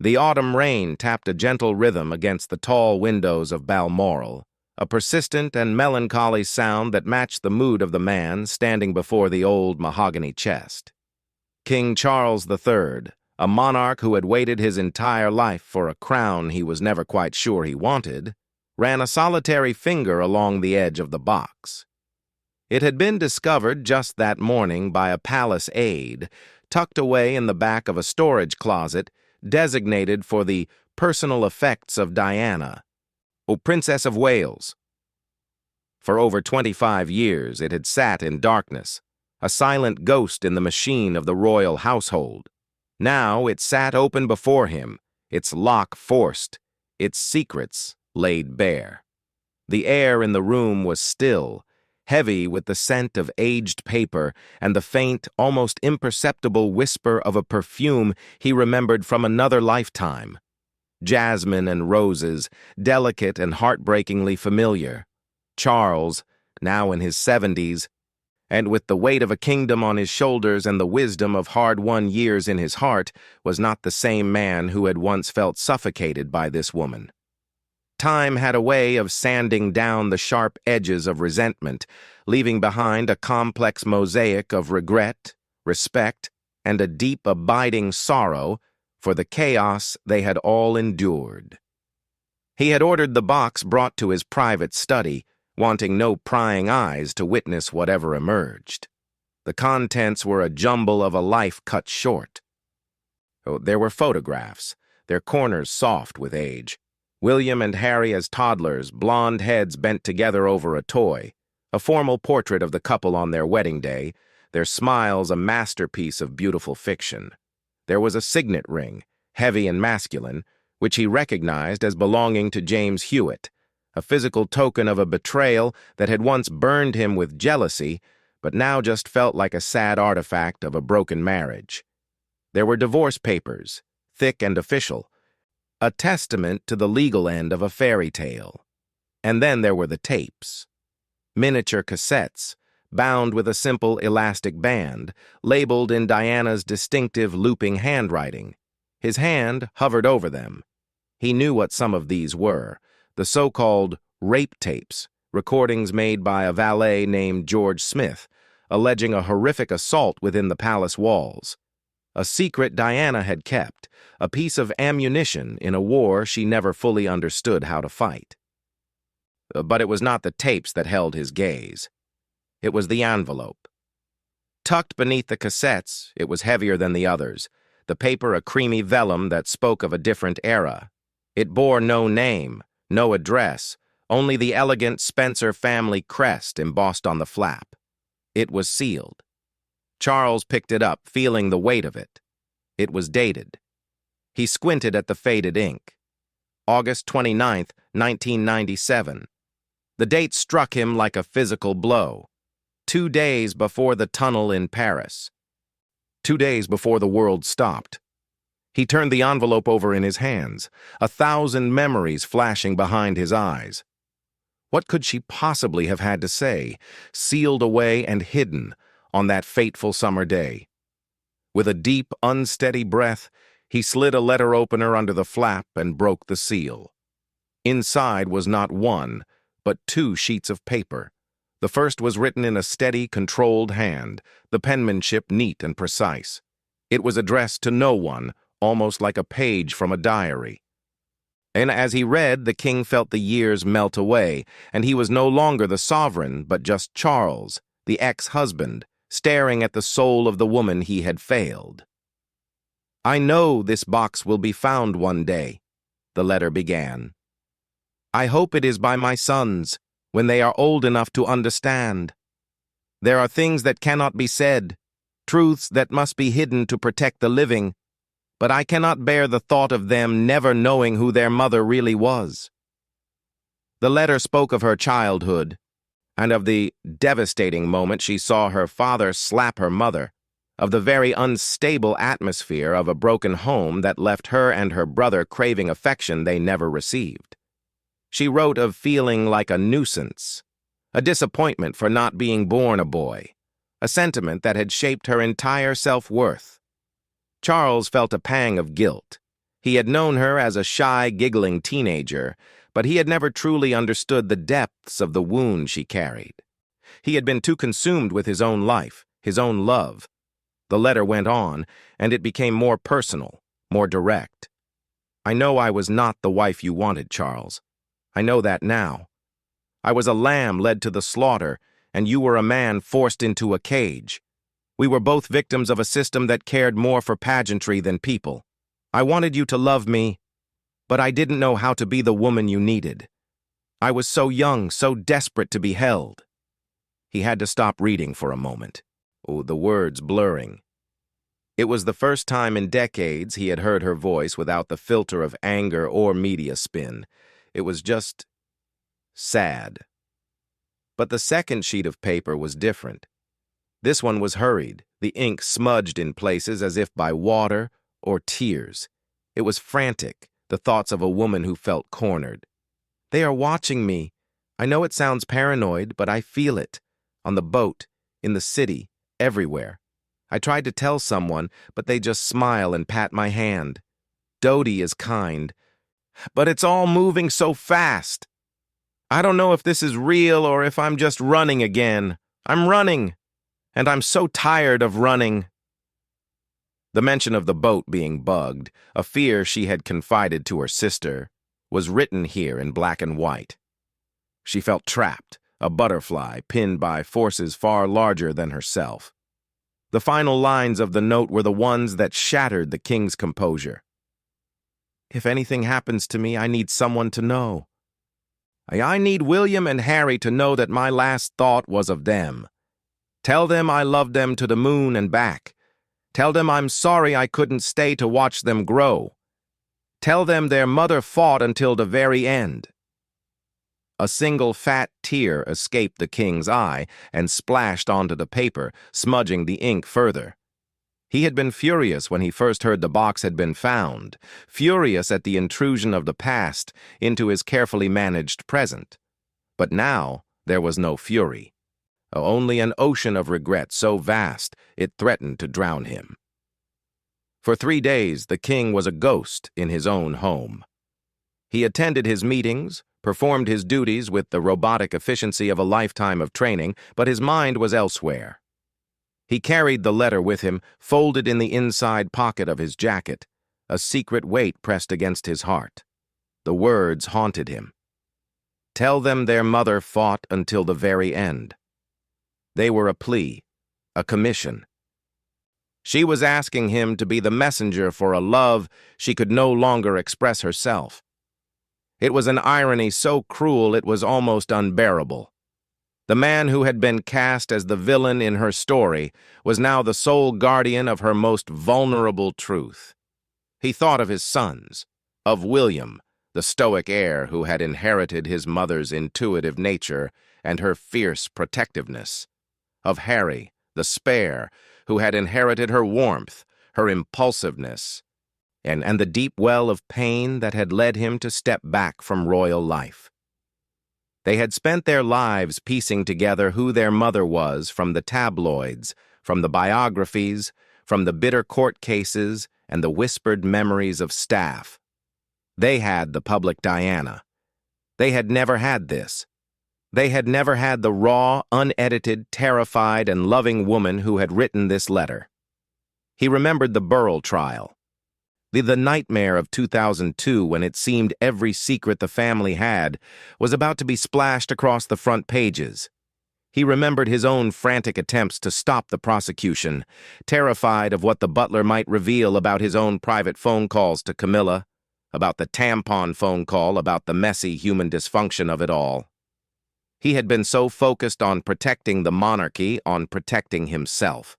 The autumn rain tapped a gentle rhythm against the tall windows of Balmoral, a persistent and melancholy sound that matched the mood of the man standing before the old mahogany chest. King Charles III, a monarch who had waited his entire life for a crown he was never quite sure he wanted, ran a solitary finger along the edge of the box. It had been discovered just that morning by a palace aide, tucked away in the back of a storage closet designated for the personal effects of Diana, Princess of Wales. For over 25 years it had sat in darkness, a silent ghost in the machine of the royal household. Now it sat open before him, its lock forced, its secrets laid bare. The air in the room was still, heavy with the scent of aged paper and the faint, almost imperceptible whisper of a perfume he remembered from another lifetime. Jasmine and roses, delicate and heartbreakingly familiar. Charles, now in his 70s, and with the weight of a kingdom on his shoulders and the wisdom of hard-won years in his heart, was not the same man who had once felt suffocated by this woman. Time had a way of sanding down the sharp edges of resentment, leaving behind a complex mosaic of regret, respect, and a deep, abiding sorrow for the chaos they had all endured. He had ordered the box brought to his private study, wanting no prying eyes to witness whatever emerged. The contents were a jumble of a life cut short. There were photographs, their corners soft with age. William and Harry as toddlers, blonde heads bent together over a toy, a formal portrait of the couple on their wedding day, their smiles a masterpiece of beautiful fiction. There was a signet ring, heavy and masculine, which he recognized as belonging to James Hewitt, a physical token of a betrayal that had once burned him with jealousy, but now just felt like a sad artifact of a broken marriage. There were divorce papers, thick and official, a testament to the legal end of a fairy tale. And then there were the tapes. Miniature cassettes, bound with a simple elastic band, labeled in Diana's distinctive looping handwriting. His hand hovered over them. He knew what some of these were, the so-called rape tapes, recordings made by a valet named George Smith, alleging a horrific assault within the palace walls. A secret Diana had kept, a piece of ammunition in a war she never fully understood how to fight. But it was not the tapes that held his gaze. It was the envelope. Tucked beneath the cassettes, it was heavier than the others, the paper a creamy vellum that spoke of a different era. It bore no name, no address, only the elegant Spencer family crest embossed on the flap. It was sealed. Charles picked it up, feeling the weight of it. It was dated. He squinted at the faded ink. August 29th, 1997. The date struck him like a physical blow. 2 days before the tunnel in Paris. 2 days before the world stopped. He turned the envelope over in his hands, 1,000 memories flashing behind his eyes. What could she possibly have had to say, sealed away and hidden, on that fateful summer day? With a deep, unsteady breath, he slid a letter opener under the flap and broke the seal. Inside was not one, but 2 sheets of paper. The first was written in a steady, controlled hand, the penmanship neat and precise. It was addressed to no one, almost like a page from a diary. And as he read, the king felt the years melt away, and he was no longer the sovereign, but just Charles, the ex-husband, staring at the soul of the woman he had failed. "I know this box will be found one day," the letter began. "I hope it is by my sons, when they are old enough to understand. There are things that cannot be said, truths that must be hidden to protect the living, but I cannot bear the thought of them never knowing who their mother really was." The letter spoke of her childhood, and of the devastating moment she saw her father slap her mother, of the very unstable atmosphere of a broken home that left her and her brother craving affection they never received. She wrote of feeling like a nuisance, a disappointment for not being born a boy, a sentiment that had shaped her entire self-worth. Charles felt a pang of guilt. He had known her as a shy, giggling teenager, but he had never truly understood the depths of the wound she carried. He had been too consumed with his own life, his own love. The letter went on, and it became more personal, more direct. I know I was not the wife you wanted, Charles. I know that now. I was a lamb led to the slaughter, and you were a man forced into a cage. We were both victims of a system that cared more for pageantry than people. I wanted you to love me, but I didn't know how to be the woman you needed. I was so young, so desperate to be held. He had to stop reading for a moment. Oh, the words blurring. It was the first time in decades he had heard her voice without the filter of anger or media spin. It was just sad. But the second sheet of paper was different. This one was hurried, the ink smudged in places as if by water or tears. It was frantic, the thoughts of a woman who felt cornered. They are watching me. I know it sounds paranoid, but I feel it. On the boat, in the city, everywhere. I tried to tell someone, but they just smile and pat my hand. Dodie is kind, but it's all moving so fast. I don't know if this is real or if I'm just running again. I'm running, and I'm so tired of running. The mention of the boat being bugged, a fear she had confided to her sister, was written here in black and white. She felt trapped, a butterfly pinned by forces far larger than herself. The final lines of the note were the ones that shattered the king's composure. If anything happens to me, I need someone to know. I need William and Harry to know that my last thought was of them. Tell them I love them to the moon and back. Tell them I'm sorry I couldn't stay to watch them grow. Tell them their mother fought until the very end. A single fat tear escaped the king's eye and splashed onto the paper, smudging the ink further. He had been furious when he first heard the box had been found, furious at the intrusion of the past into his carefully managed present. But now there was no fury, only an ocean of regret so vast it threatened to drown him. For 3 days, the king was a ghost in his own home. He attended his meetings, performed his duties with the robotic efficiency of a lifetime of training, but his mind was elsewhere. He carried the letter with him, folded in the inside pocket of his jacket, a secret weight pressed against his heart. The words haunted him. Tell them their mother fought until the very end. They were a plea, a commission. She was asking him to be the messenger for a love she could no longer express herself. It was an irony so cruel it was almost unbearable. The man who had been cast as the villain in her story was now the sole guardian of her most vulnerable truth. He thought of his sons, of William, the stoic heir who had inherited his mother's intuitive nature and her fierce protectiveness, of Harry, the spare, who had inherited her warmth, her impulsiveness, and the deep well of pain that had led him to step back from royal life. They had spent their lives piecing together who their mother was from the tabloids, from the biographies, from the bitter court cases, and the whispered memories of staff. They had the public Diana. They had never had this. They had never had the raw, unedited, terrified, and loving woman who had written this letter. He remembered the Burrell trial. The nightmare of 2002 when it seemed every secret the family had was about to be splashed across the front pages. He remembered his own frantic attempts to stop the prosecution, terrified of what the butler might reveal about his own private phone calls to Camilla, about the tampon phone call, about the messy human dysfunction of it all. He had been so focused on protecting the monarchy, on protecting himself.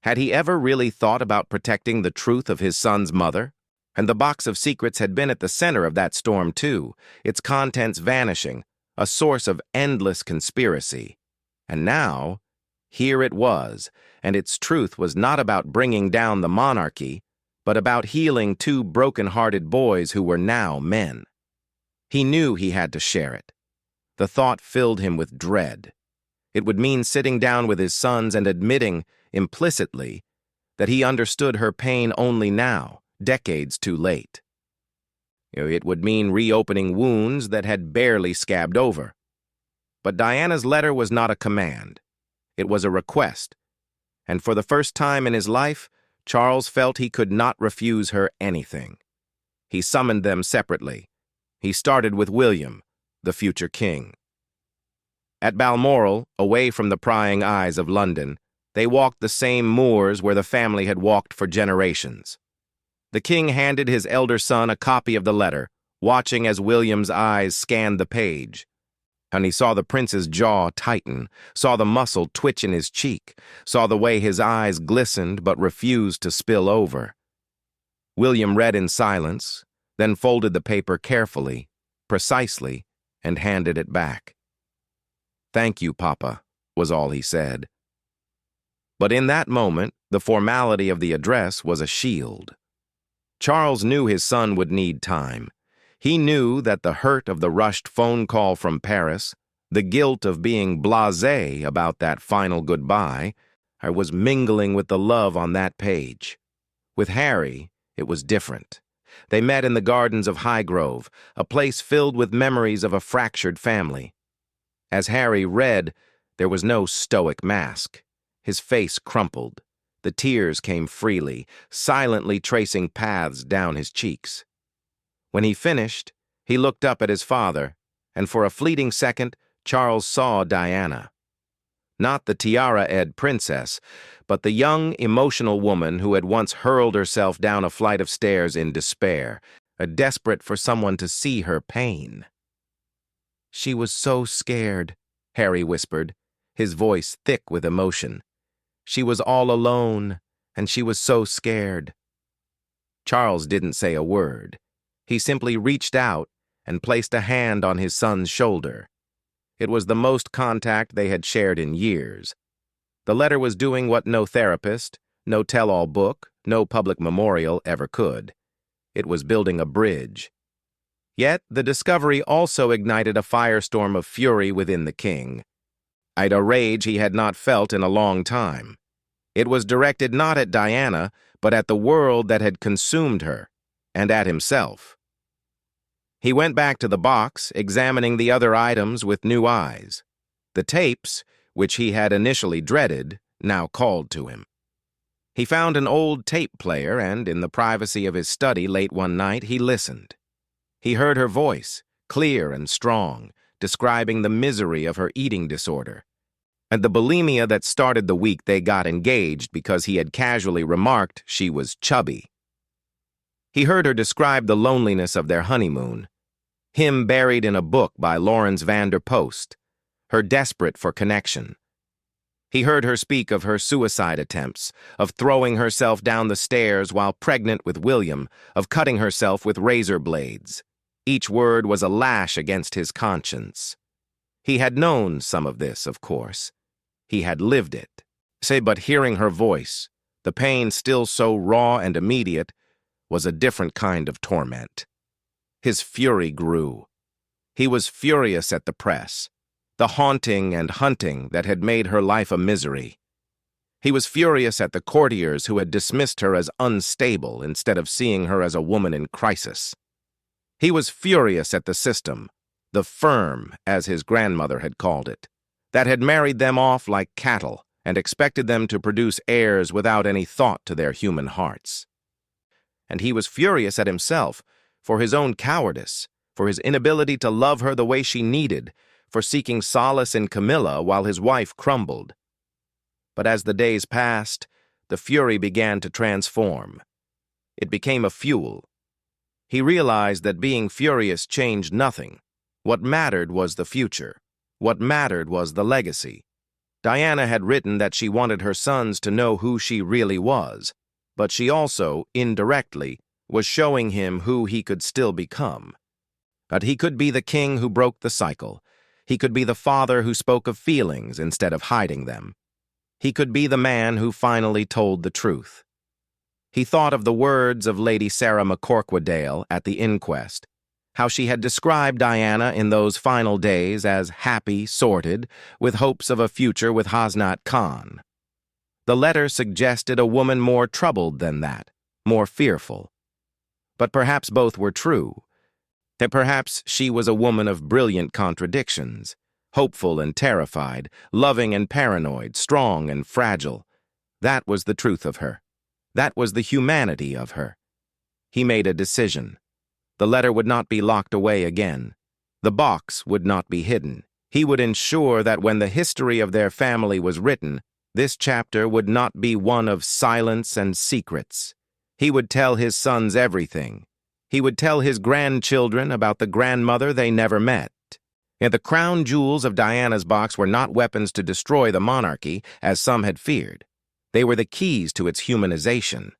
Had he ever really thought about protecting the truth of his son's mother? And the box of secrets had been at the center of that storm too, its contents vanishing, a source of endless conspiracy. And now, here it was, and its truth was not about bringing down the monarchy, but about healing 2 broken-hearted boys who were now men. He knew he had to share it. The thought filled him with dread. It would mean sitting down with his sons and admitting, implicitly, that he understood her pain only now, decades too late. It would mean reopening wounds that had barely scabbed over. But Diana's letter was not a command. It was a request, and for the first time in his life, Charles felt he could not refuse her anything. He summoned them separately. He started with William, the future king. At Balmoral, away from the prying eyes of London, they walked the same moors where the family had walked for generations. The king handed his elder son a copy of the letter, watching as William's eyes scanned the page. And he saw the prince's jaw tighten, saw the muscle twitch in his cheek, saw the way his eyes glistened but refused to spill over. William read in silence, then folded the paper carefully, precisely, and handed it back. "Thank you, Papa," was all he said. But in that moment, the formality of the address was a shield. Charles knew his son would need time. He knew that the hurt of the rushed phone call from Paris, the guilt of being blasé about that final goodbye, was mingling with the love on that page. With Harry, it was different. They met in the gardens of Highgrove, a place filled with memories of a fractured family. As Harry read, there was no stoic mask. His face crumpled. The tears came freely, silently tracing paths down his cheeks. When he finished, he looked up at his father, and for a fleeting second, Charles saw Diana. Not the tiara-ed princess, but the young, emotional woman who had once hurled herself down a flight of stairs in despair, desperate for someone to see her pain. "She was so scared," Harry whispered, his voice thick with emotion. "She was all alone, and she was so scared." Charles didn't say a word. He simply reached out and placed a hand on his son's shoulder. It was the most contact they had shared in years. The letter was doing what no therapist, no tell-all book, no public memorial ever could. It was building a bridge. Yet the discovery also ignited a firestorm of fury within the king. A rage he had not felt in a long time. It was directed not at Diana, but at the world that had consumed her, and at himself. He went back to the box, examining the other items with new eyes. The tapes, which he had initially dreaded, now called to him. He found an old tape player, and in the privacy of his study late one night, he listened. He heard her voice, clear and strong, describing the misery of her eating disorder, and the bulimia that started the week they got engaged because he had casually remarked she was chubby. He heard her describe the loneliness of their honeymoon, him buried in a book by Lawrence van der Post, her desperate for connection. He heard her speak of her suicide attempts, of throwing herself down the stairs while pregnant with William, of cutting herself with razor blades. Each word was a lash against his conscience. He had known some of this, of course. He had lived it. But hearing her voice, the pain still so raw and immediate, was a different kind of torment. His fury grew. He was furious at the press, the haunting and hunting that had made her life a misery. He was furious at the courtiers who had dismissed her as unstable instead of seeing her as a woman in crisis. He was furious at the system, the firm, as his grandmother had called it, that had married them off like cattle and expected them to produce heirs without any thought to their human hearts. And he was furious at himself for his own cowardice, for his inability to love her the way she needed, for seeking solace in Camilla while his wife crumbled. But as the days passed, the fury began to transform. It became a fuel. He realized that being furious changed nothing. What mattered was the future. What mattered was the legacy. Diana had written that she wanted her sons to know who she really was, but she also, indirectly, was showing him who he could still become. That he could be the king who broke the cycle. He could be the father who spoke of feelings instead of hiding them. He could be the man who finally told the truth. He thought of the words of Lady Sarah McCorquodale at the inquest, how she had described Diana in those final days as happy, sorted, with hopes of a future with Hasnat Khan. The letter suggested a woman more troubled than that, more fearful. But perhaps both were true. That perhaps she was a woman of brilliant contradictions, hopeful and terrified, loving and paranoid, strong and fragile. That was the truth of her. That was the humanity of her. He made a decision. The letter would not be locked away again. The box would not be hidden. He would ensure that when the history of their family was written, this chapter would not be one of silence and secrets. He would tell his sons everything. He would tell his grandchildren about the grandmother they never met. And the crown jewels of Diana's box were not weapons to destroy the monarchy, as some had feared. They were the keys to its humanization.